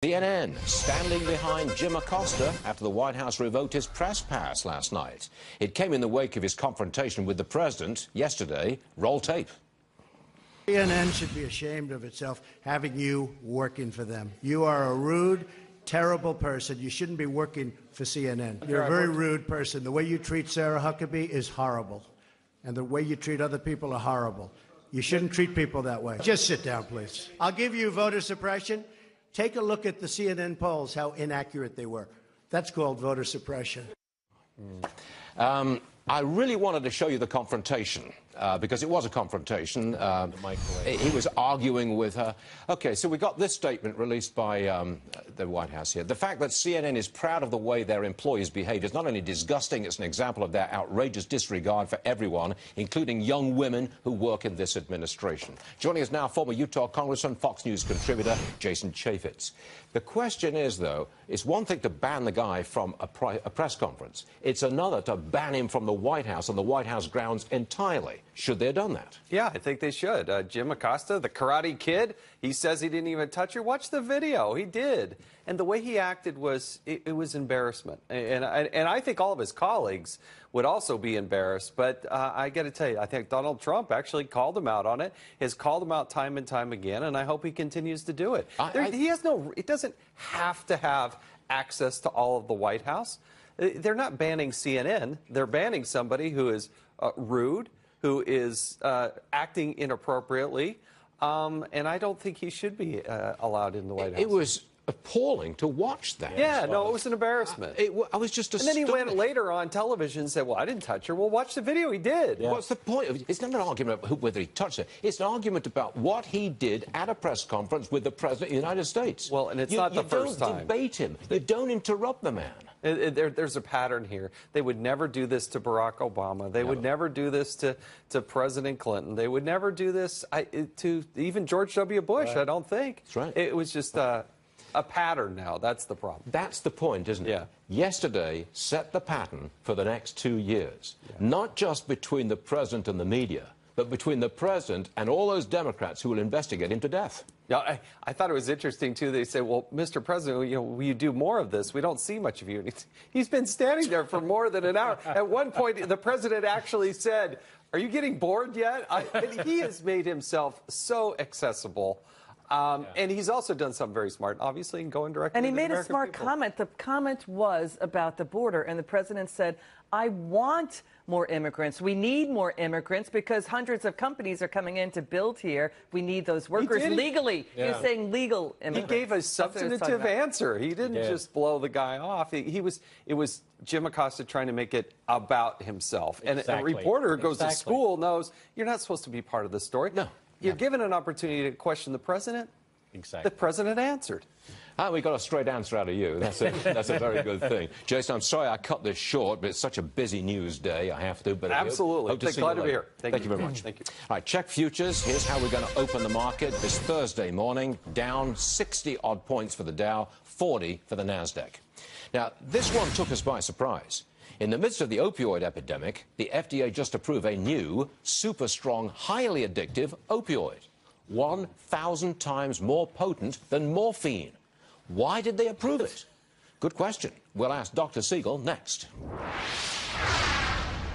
CNN standing behind Jim Acosta after the White House revoked his press pass last night. It came in the wake of his confrontation with the president yesterday. Roll tape. CNN should be ashamed of itself having you working for them. You are a rude, terrible person. You shouldn't be working for CNN. You're a very rude person. The way you treat Sarah Huckabee is horrible. And the way you treat other people are horrible. You shouldn't treat people that way. Just sit down, please. I'll give you voter suppression. Take a look at the CNN polls, how inaccurate they were. That's called voter suppression. I really wanted to show you the confrontation, because it was a confrontation. He was arguing with her. Okay, so we got this statement released by the White House here. The fact that CNN is proud of the way their employees behave is not only disgusting, it's an example of their outrageous disregard for everyone, including young women who work in this administration. Joining us now, former Utah Congressman, Fox News contributor Jason Chaffetz. The question is, though, it's one thing to ban the guy from a press conference. It's another to ban him from the White House and the White House grounds entirely. Should they have done that? Yeah, I think they should. Jim Acosta, the Karate Kid, he says he didn't even touch her. Watch the video. He did. And the way he acted was, it was embarrassment. And I think all of his colleagues would also be embarrassed. But I got to tell you, I think Donald Trump actually called him out on it, has called him out time and time again, and I hope he continues to do it. It doesn't have to have access to all of the White House. They're not banning CNN. They're banning somebody who is rude, who is acting inappropriately, and I don't think he should be allowed in the White House. It was appalling to watch that. Yeah, no, it was an embarrassment. I was just astonished. And then he went later on television and said, well, I didn't touch her. Well, watch the video. He did. Yeah. What's the point? It's not an argument about whether he touched her. It's an argument about what he did at a press conference with the President of the United States. Well, and it's not the first time. You don't debate him. You don't interrupt the man. There's a pattern here. They would never do this to Barack Obama. They would never do this to President Clinton. They would never do this to even George W. Bush, right. I don't think. That's right. It was just a pattern now. That's the problem. That's the point, isn't it? Yeah. Yesterday set the pattern for the next 2 years. Yeah. Not just between the president and the media, but between the president and all those Democrats who will investigate him to death. Yeah, I thought it was interesting, too. They say, well, Mr. President, will you do more of this? We don't see much of you. And he's been standing there for more than an hour. At one point, the president actually said, are you getting bored yet? And he has made himself so accessible. And he's also done something very smart, obviously, in going directly to the American people. And he made a smart comment. The comment was about the border, and the president said, I want more immigrants. We need more immigrants because hundreds of companies are coming in to build here. We need those workers legally. Yeah. He was saying legal immigrants. He gave a substantive answer. He didn't just blow the guy off. It was Jim Acosta trying to make it about himself. And a reporter who goes to school knows you're not supposed to be part of the story. No. You're given an opportunity to question the president. Exactly. The president answered. We got a straight answer out of you. That's a very good thing. Jason, I'm sorry I cut this short, but it's such a busy news day. I have to. But absolutely. Hope to see you Glad to be later. here. Thank you very much. Thank you. All right, check futures. Here's how we're going to open the market this Thursday morning. Down 60-odd points for the Dow, 40 for the NASDAQ. Now, this one took us by surprise. In the midst of the opioid epidemic, the FDA just approved a new, super strong, highly addictive opioid. 1,000 times more potent than morphine. Why did they approve it? Good question. We'll ask Dr. Siegel next.